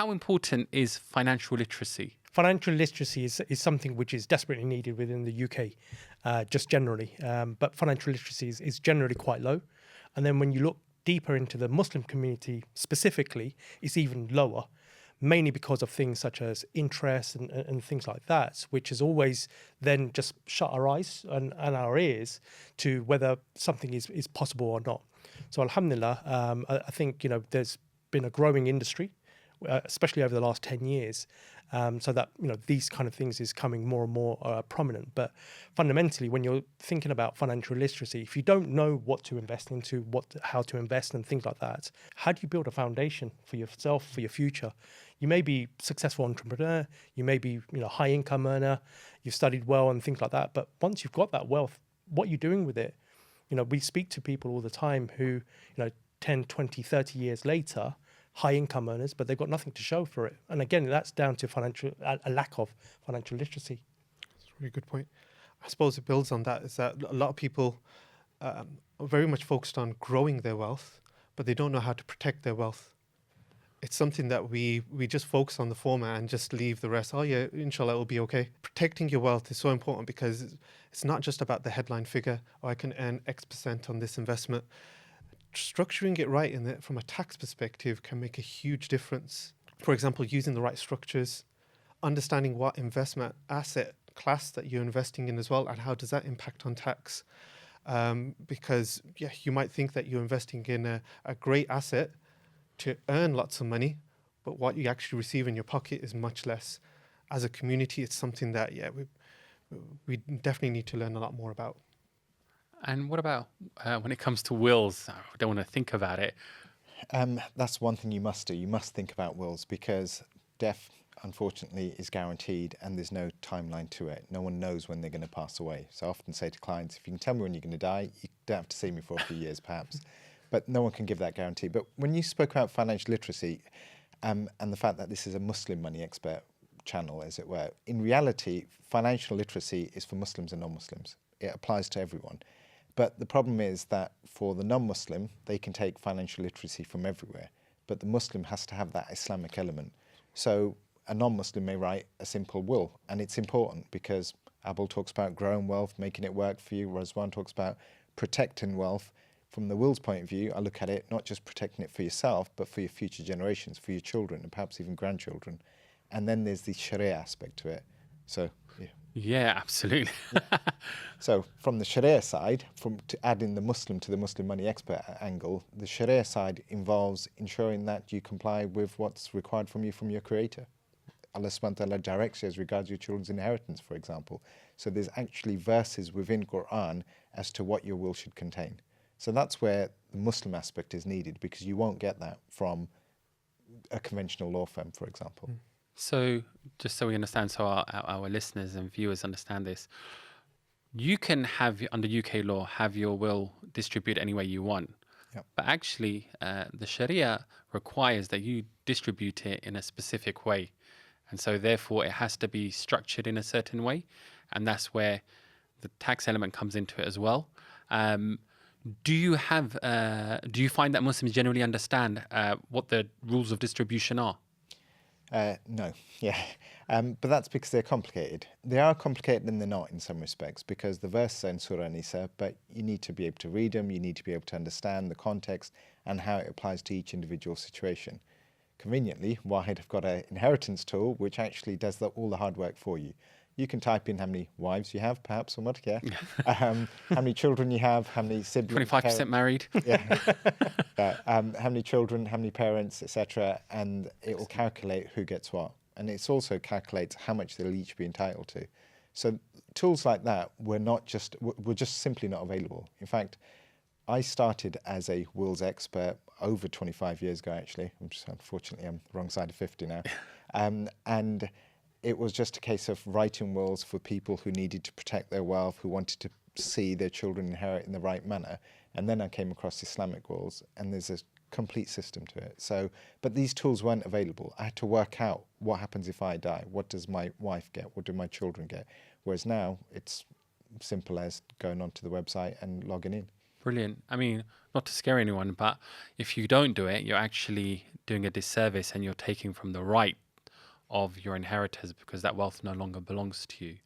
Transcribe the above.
how important is financial literacy? Financial literacy is something which is desperately needed within the UK, just generally. But financial literacy is generally quite low. And then when you look deeper into the Muslim community specifically, it's even lower, mainly because of things such as interest and things like that, which has always then just shut our eyes and our ears to whether something is possible or not. So alhamdulillah, I think, there's been a growing industry, especially over the last 10 years, so that, these kind of things is coming more and more prominent. But fundamentally, when you're thinking about financial literacy, if you don't know what to invest into, how to invest and things like that, how do you build a foundation for yourself, for your future? You may be a successful entrepreneur, you may be, high income earner, you've studied well and things like that. But once you've got that wealth, what are you doing with it? We speak to people all the time who, 10, 20, 30 years later, high income earners, but they've got nothing to show for it. And again, that's down to a lack of financial literacy. That's a really good point. I suppose it builds on that, is that a lot of people are very much focused on growing their wealth, but they don't know how to protect their wealth. It's something that we just focus on the format and just leave the rest. Oh yeah, inshallah, it'll be okay. Protecting your wealth is so important because it's not just about the headline figure, oh, I can earn X% on this investment. Structuring it right from a tax perspective can make a huge difference. For example, using the right structures, understanding what investment asset class that you're investing in as well, and how does that impact on tax. Because you might think that you're investing in a great asset to earn lots of money, but what you actually receive in your pocket is much less. As a community, it's something that we definitely need to learn a lot more about. And what about when it comes to wills? I don't want to think about it. That's one thing you must do. You must think about wills, because death, unfortunately, is guaranteed and there's no timeline to it. No one knows when they're going to pass away. So I often say to clients, if you can tell me when you're going to die, you don't have to see me for a few years perhaps. But no one can give that guarantee. But when you spoke about financial literacy and the fact that this is a Muslim money expert channel, as it were, in reality, financial literacy is for Muslims and non-Muslims. It applies to everyone. But the problem is that for the non-Muslim, they can take financial literacy from everywhere. But the Muslim has to have that Islamic element. So a non-Muslim may write a simple will. And it's important because Abul talks about growing wealth, making it work for you. Razwan talks about protecting wealth. From the will's point of view, I look at it not just protecting it for yourself, but for your future generations, for your children, and perhaps even grandchildren. And then there's the Sharia aspect to it. So, yeah. Yeah, absolutely. So from the Sharia side, to add in the Muslim to the Muslim money expert angle, the Sharia side involves ensuring that you comply with what's required from you from your creator. Allah subhanahu wa ta'ala directs you as regards your children's inheritance, for example. So there's actually verses within Quran as to what your will should contain. So that's where the Muslim aspect is needed, because you won't get that from a conventional law firm, for example. So just so we understand, so our listeners and viewers understand this, you can have, under UK law, have your will distribute any way you want. Yep. But actually, the Sharia requires that you distribute it in a specific way. And so therefore, it has to be structured in a certain way. And that's where the tax element comes into it as well. Do you find that Muslims generally understand what the rules of distribution are? No, yeah. But that's because they're complicated. They are complicated and they're not in some respects, because the verses are in Surah Nisa, but you need to be able to read them, you need to be able to understand the context and how it applies to each individual situation. Conveniently, Wahid have got an inheritance tool which actually does all the hard work for you. You can type in how many wives you have, perhaps, or what, yeah. How many children you have, how many siblings. 25% married. Yeah. How many children, how many parents, etc. And it will calculate who gets what. And it also calculates how much they'll each be entitled to. So tools like that were just simply not available. In fact, I started as a wills expert over 25 years ago, actually. Unfortunately, I'm the wrong side of 50 now. And it was just a case of writing wills for people who needed to protect their wealth, who wanted to see their children inherit in the right manner. And then I came across Islamic wills, and there's a complete system to it. So, but these tools weren't available. I had to work out what happens if I die. What does my wife get? What do my children get? Whereas now, it's simple as going onto the website and logging in. Brilliant. I mean, not to scare anyone, but if you don't do it, you're actually doing a disservice and you're taking from the right of your inheritors because that wealth no longer belongs to you.